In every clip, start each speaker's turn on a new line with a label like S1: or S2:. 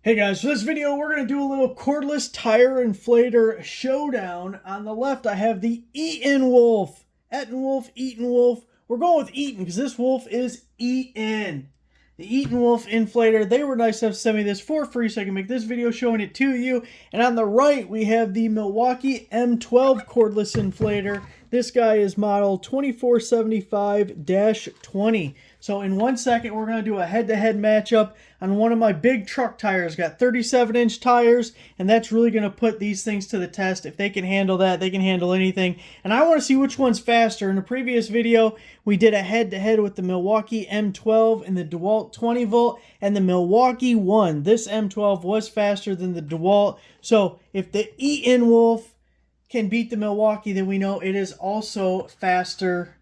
S1: Hey guys, for this video we're going to do a little cordless tire inflator showdown. On the left I have the ETENWOLF. ETENWOLF. We're going with Eaton because this wolf is Eaton. The ETENWOLF inflator. They were nice enough to send me this for free so I can make this video showing it to you. And on the right we have the Milwaukee M12 cordless inflator. This guy is model 2475-20. So in 1 second, we're going to do a head-to-head matchup on one of my big truck tires. Got 37-inch tires, and that's really going to put these things to the test. If they can handle that, they can handle anything. And I want to see which one's faster. In the previous video, we did a head-to-head with the Milwaukee M12 and the DeWalt 20-volt, and the Milwaukee won. This M12 was faster than the DeWalt. So if the ETENWOLF can beat the Milwaukee, then we know it is also faster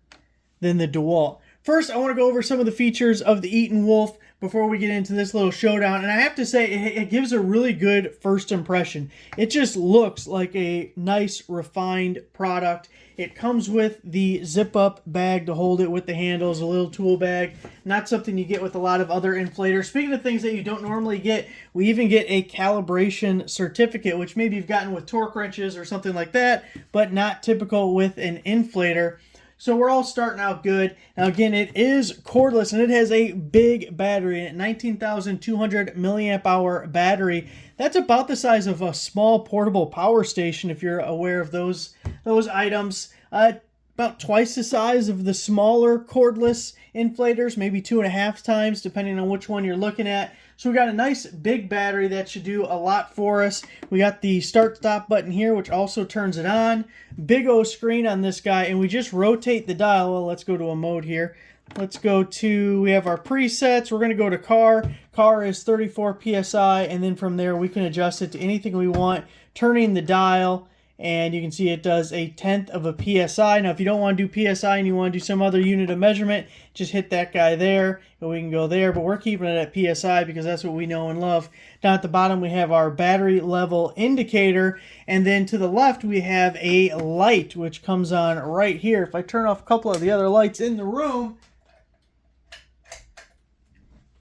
S1: than the DeWalt. First, I want to go over some of the features of the ETENWOLF before we get into this little showdown. And I have to say, it gives a really good first impression. It just looks like a nice, refined product. It comes with the zip-up bag to hold it with the handles, a little tool bag. Not something you get with a lot of other inflators. Speaking of things that you don't normally get, we even get a calibration certificate, which maybe you've gotten with torque wrenches or something like that, but not typical with an inflator. So we're all starting out good. Now again, it is cordless and it has a big battery in it, 19,200 milliamp hour battery. That's about the size of a small portable power station if you're aware of those items. About twice the size of the smaller cordless inflators, maybe 2.5 times depending on which one you're looking at. So we got a nice big battery that should do a lot for us. We got the start stop button here, which also turns it on. Big O screen on this guy, and we just rotate the dial. Well, let's go to a mode here. Let's go to, we have our presets. We're going to go to car. Car is 34 PSI, and then from there we can adjust it to anything we want, turning the dial. And you can see it does 1/10 of a PSI. Now, if you don't want to do PSI and you want to do some other unit of measurement, just hit that guy there, and we can go there. But we're keeping it at PSI because that's what we know and love. Down at the bottom, we have our battery level indicator. And then to the left, we have a light, which comes on right here. If I turn off a couple of the other lights in the room,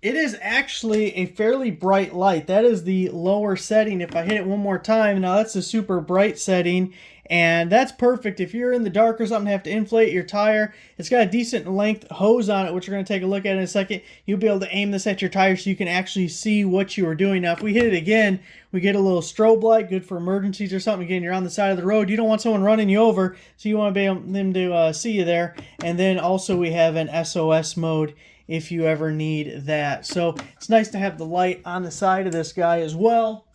S1: it is actually a fairly bright light. That is the lower setting. If I hit it one more time, now that's the super bright setting, and that's perfect if you're in the dark or something, have to inflate your tire. It's got a decent length hose on it, which we're going to take a look at in a second. You'll be able to aim this at your tire so you can actually see what you are doing. Now, if we hit it again, we get a little strobe light, good for emergencies or something. Again, you're on the side of the road. You don't want someone running you over, so you want to be able them to see you there. And then also we have an SOS mode if you ever need that. So it's nice to have the light on the side of this guy as well.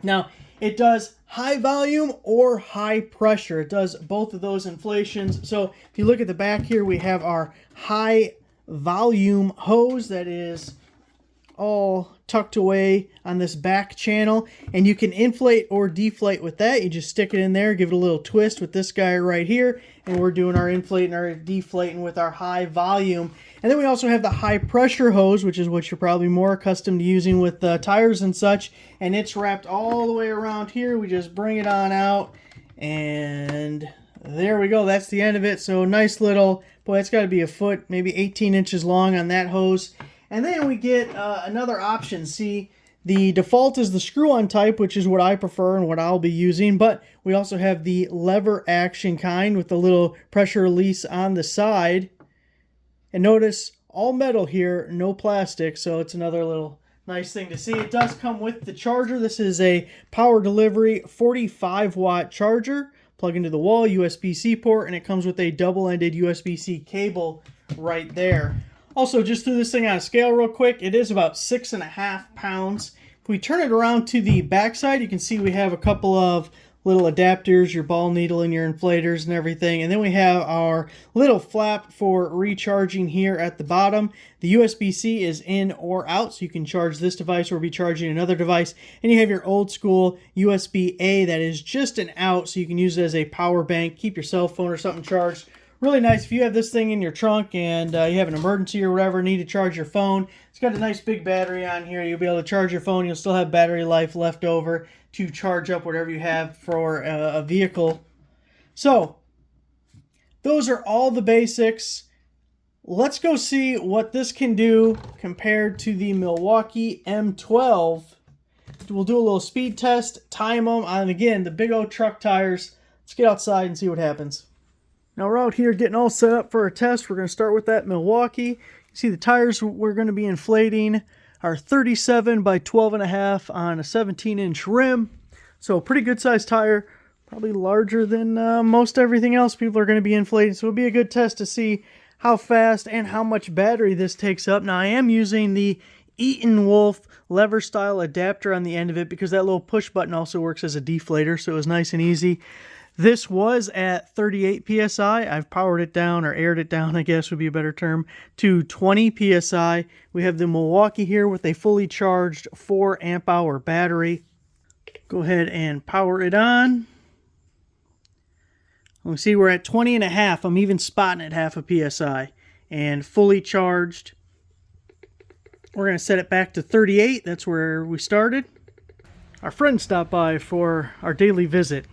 S1: Now, it does high volume or high pressure. It does both of those inflations. So if you look at the back here, we have our high volume hose that is all tucked away on this back channel, and you can inflate or deflate with that. You just stick it in there, give it a little twist with this guy right here, and we're doing our inflating or deflating with our high volume. And then we also have the high pressure hose, which is what you're probably more accustomed to using with tires and such, and it's wrapped all the way around here. We just bring it on out, and there we go. That's the end of it. So nice little, boy, it's got to be a foot, maybe 18 inches long on that hose. And then we get another option. See, the default is the screw-on type, which is what I prefer and what I'll be using. But we also have the lever action kind with the little pressure release on the side. And notice, all metal here, no plastic. So it's another little nice thing to see. It does come with the charger. This is a power delivery 45-watt charger. Plug into the wall, USB-C port, and it comes with a double-ended USB-C cable right there. Also, just threw this thing on a scale real quick. It is about 6.5 pounds. If we turn it around to the backside, you can see we have a couple of little adapters, your ball needle and your inflators and everything. And then we have our little flap for recharging here at the bottom. The USB-C is in or out, so you can charge this device or be charging another device. And you have your old school USB-A that is just an out, so you can use it as a power bank, keep your cell phone or something charged. Really nice if you have this thing in your trunk and you have an emergency or whatever, need to charge your phone. It's got a nice big battery on here. You'll be able to charge your phone. You'll still have battery life left over to charge up whatever you have for a vehicle. So, those are all the basics. Let's go see what this can do compared to the Milwaukee M12. We'll do a little speed test, time them on, again, the big old truck tires. Let's get outside and see what happens. Now we're out here getting all set up for a test. We're going to start with that Milwaukee. You see the tires we're going to be inflating are 37 by 12.5 on a 17-inch rim. So pretty good sized tire, probably larger than most everything else people are going to be inflating. So it'll be a good test to see how fast and how much battery this takes up. Now I am using the ETENWOLF lever style adapter on the end of it because that little push button also works as a deflator, so it was nice and easy. This was at 38 psi. I've powered it down, or aired it down, I guess would be a better term, to 20 psi. We have the Milwaukee here with a fully charged 4 amp hour battery. Go ahead and power it on. We see we're at 20.5. I'm even spotting at half a psi. And fully charged. We're going to set it back to 38. That's where we started. Our friend stopped by for our daily visit.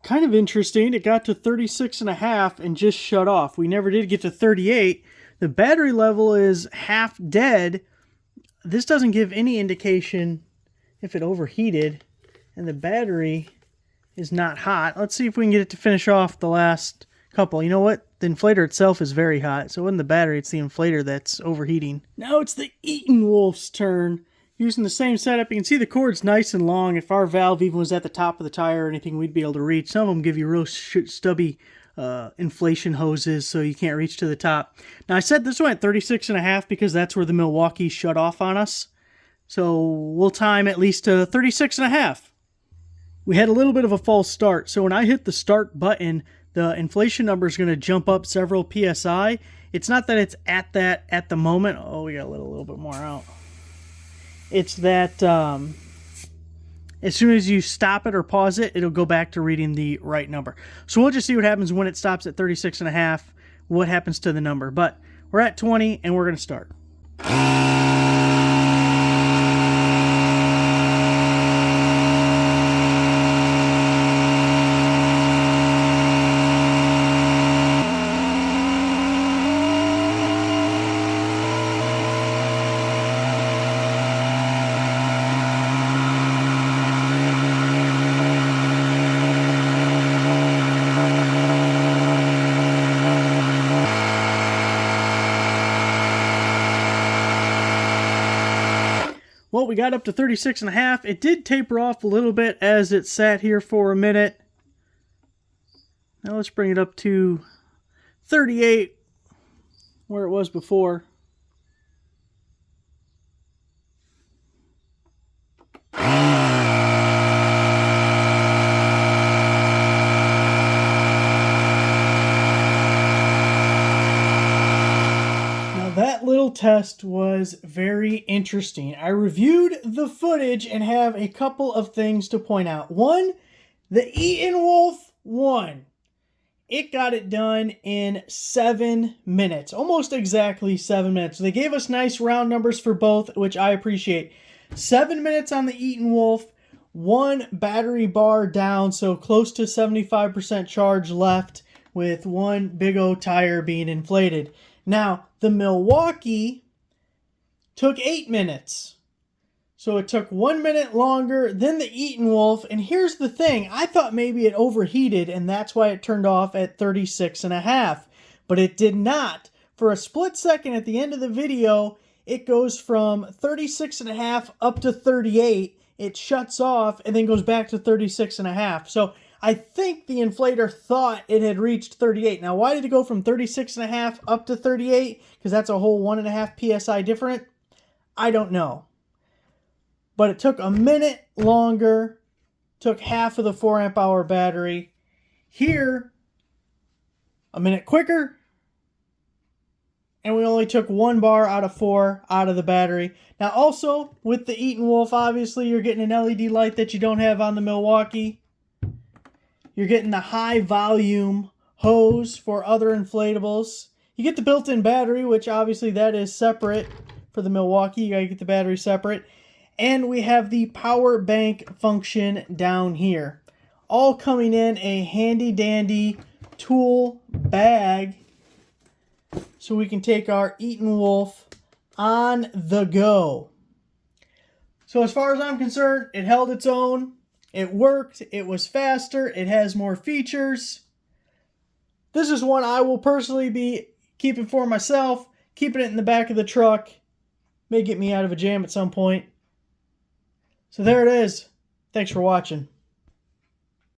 S1: Kind of interesting, it got to 36.5 and just shut off. We never did get to 38. The battery level is half dead. This doesn't give any indication if it overheated, and the battery is not hot. Let's see if we can get it to finish off the last couple. You know what? The inflator itself is very hot, so it wasn't the battery, it's the inflator that's overheating. Now it's the ETENWOLF's turn. Using the same setup, you can see the cord's nice and long. If our valve even was at the top of the tire or anything, we'd be able to reach. Some of them give you real stubby inflation hoses, so you can't reach to the top. Now I said this one at 36.5 because that's where the Milwaukee shut off on us. So we'll time at least to 36.5. We had a little bit of a false start, so when I hit the start button, the inflation number is going to jump up several psi. It's not that it's at that at the moment. Oh, we got a little bit more out. It's that as soon as you stop it or pause it, it'll go back to reading the right number. So we'll just see what happens when it stops at 36.5, what happens to the number. But we're at 20 and we're going to start. Well, we got up to 36.5. It did taper off a little bit as it sat here for a minute. Now let's bring it up to 38, where it was before. That little test was very interesting. I reviewed the footage and have a couple of things to point out. One, the ETENWOLF won. It got it done in 7 minutes, almost exactly 7 minutes. They gave us nice round numbers for both, which I appreciate. 7 minutes on the ETENWOLF, 1 battery bar down, so close to 75% charge left with 1 big old tire being inflated. Now, the Milwaukee took 8 minutes. So it took 1 minute longer than the ETENWOLF. And here's the thing. I thought maybe it overheated and that's why it turned off at 36.5. But it did not. For a split second at the end of the video, it goes from 36.5 up to 38. It shuts off and then goes back to 36.5. So I think the inflator thought it had reached 38. Now, why did it go from 36.5 up to 38? Because that's a whole 1.5 psi different. I don't know. But it took a minute longer, took half of the 4 amp hour battery, Here, a minute quicker, and we only took 1 bar out of 4 out of the battery. Now also, with the ETENWOLF, obviously you're getting an LED light that you don't have on the Milwaukee. You're getting the high volume hose for other inflatables. You get the built-in battery, which obviously that is separate for the Milwaukee. You gotta get the battery separate. And we have the power bank function down here. All coming in a handy dandy tool bag, so we can take our ETENWOLF on the go. So as far as I'm concerned, it held its own. It worked. It was faster. It has more features. This is one I will personally be keeping for myself, keeping it in the back of the truck. May get me out of a jam at some point. So there it is. Thanks for watching.